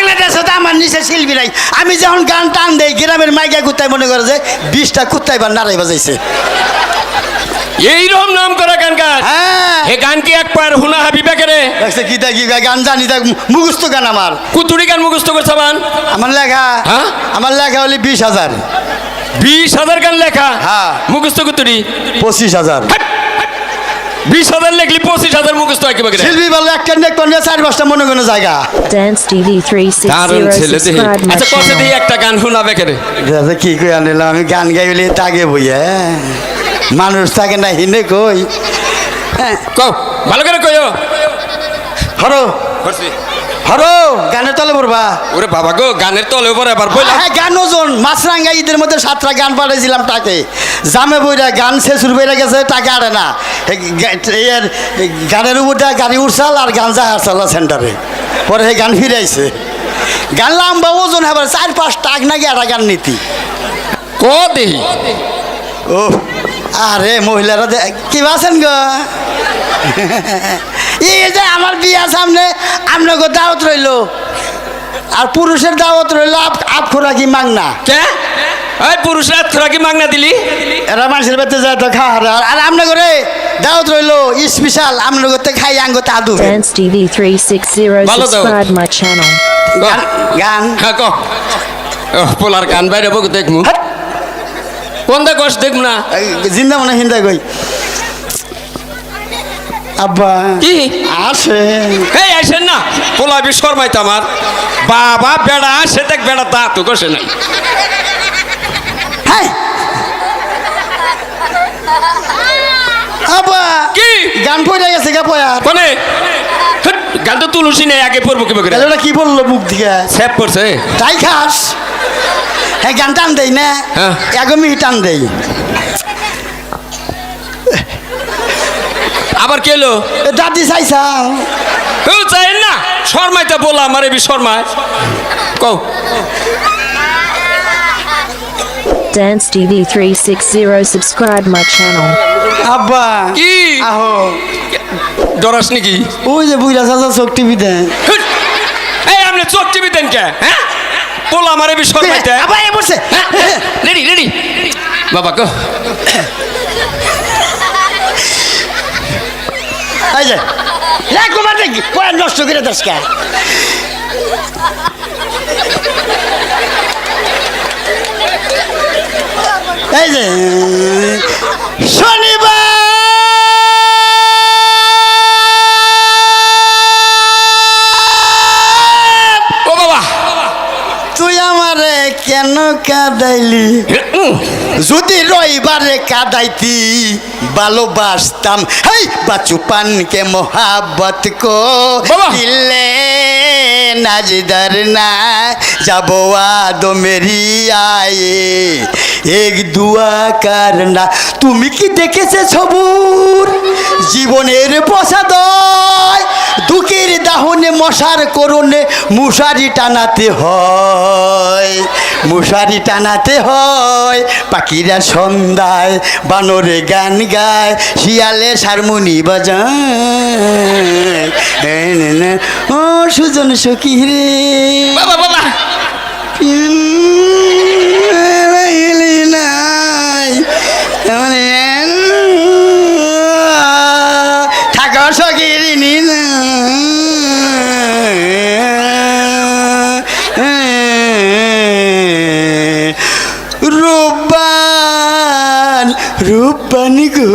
বাংলাদেশে তো আমার নিচে শিল্পী নাই। আমি যখন গান টান দেই গ্রামের মাইকা কুত্তায় মনে করে যে 20টা কুত্তায় বা নাড়াই বাজাইছে। এইরকম নাম করা গান গান। হ্যাঁ এ গান কি একবার হুনা হাবিবা করে দেখছে কি তা কি গান জানি তা মুখস্থ গান আমার। কুতুরি গান মুখস্থ করছে বান? আমার লেখা হ্যাঁ আমার লেখা হলে 20,000। 20,000 গান লেখা? হ্যাঁ। মুখস্থ কুতুরি 25,000। 20,000 লেখলি 25,000 মুখস্থ হয় কিভাবে? শিল্পী বললো একটা নেক করলে 4-5টা মনে কোনো জায়গা। Dance TV দারুণ 360 ছেলে দেখি। subscribe my আচ্ছা কষে দিয়ে channel. একটা গান শোনাবে কেন? কি কই আনিলাম আমি গান গাইলে তাগে বইয়া মানুষ থাকে না হিনে কই। কও ভালো করে কইও। হরো করছি। হরো গানের তলে পড়বা। ওরে বাবা গো গানের তলে পরে আবার বইলা। হ্যাঁ গান ওজন মাছরাঙ্গা ঈদের মধ্যে 7টা গান পাঠাইছিলাম তাকে। জামে বইরা গান শেষুর বইরা গেছে টাকা আড়ে না। এর গানের উপরটা গাড়ি উঠছাল আর গান যা হারছাল সেন্টারে পরে সেই গান ফিরে আইছে। গান লাম্বা ওজন আবার 4-5 টাক নাকি একটা গান নীতি ক দেহি। ও আরে মহিলারা কি আছেন গো? এই যে আমার বিয়া সামনে আপনাকে দাওয়াত রইল আর পুরুষের দাওয়াত রইল আপ খোরাকি মাংনা। কে এই পুরুষরা তোরা কি মাগনা দিলি? এরা মানুষের বেতে যায় তো খাওয়া আর আপনার করে দাওয়াত রইল স্পেশাল আপনার করতে খাই আঙ্গতে আদু Dance TV 360 Follow the- subscribe my channel. গান। হ্যাঁ ক পোলার গান বাইরে বক দেখমু। কোন দা কষ্ট দেখমু না? জিন্দা মনে হিন্দা কই আব্বা কি আসে এই আসেন না পোলা বি শর্মাইতে আমার বাবা বেড়া আসে দেখ বেড়া তা তো কষে নাই। হ্যাঁ আব্বা কি গান পড়ে গেছে গা পয়া কোনে গান তো তুলসী নেই আগে পড়বো কি বকে ওটা কি বললো মুখ দিকে সেভ করছে। তাই খাস হ্যাঁ গান টান দেই না হ্যাঁ। 1 মিনিট টান দেই আবার কে এলো? দাদি চাইছাও কেউ চাই না শর্মাইতে বলা আমার এবি শর্মায় কও। Dance TV 360 subscribe my channel. আব্বা কি আহো ডরাস নাকি? ওই যে বুইরা চাচা চোখ টিভি দেন এই আপনি চোখ টিভি দেন কে? হ্যাঁ পোলা আমার এবি শর্মাইতে। আব্বা এ বসে রেডি রেডি বাবা কো এই যে একবার দেখি পয় নষ্ট করে দশকা এই যে শনিবার ও বাবা তুই আমারে কেন কাঁদাইলি যদি রবিবারে কাঁদাইতি ভালোবাসতাম হেই বাচুপান কে মোহাব্বত কো বাবা। দিলে নাজদার না যাবো আদো মেরি আয়ে এক দুয়া করনা তুমি কি দেখেছে সবুর জীবনের প্রসাদয় দুঃখের দাহনে মশার করণে মশারি টানাতে হয় মশারি টানাতে হয় পাখিরা সন্ধ্যায় বানরে গান গায় শিয়ালে হারমোনি বাজায় ও সুজন সখী রে বাবা বাবা থাকা সখী না রূপবান রূপবান গো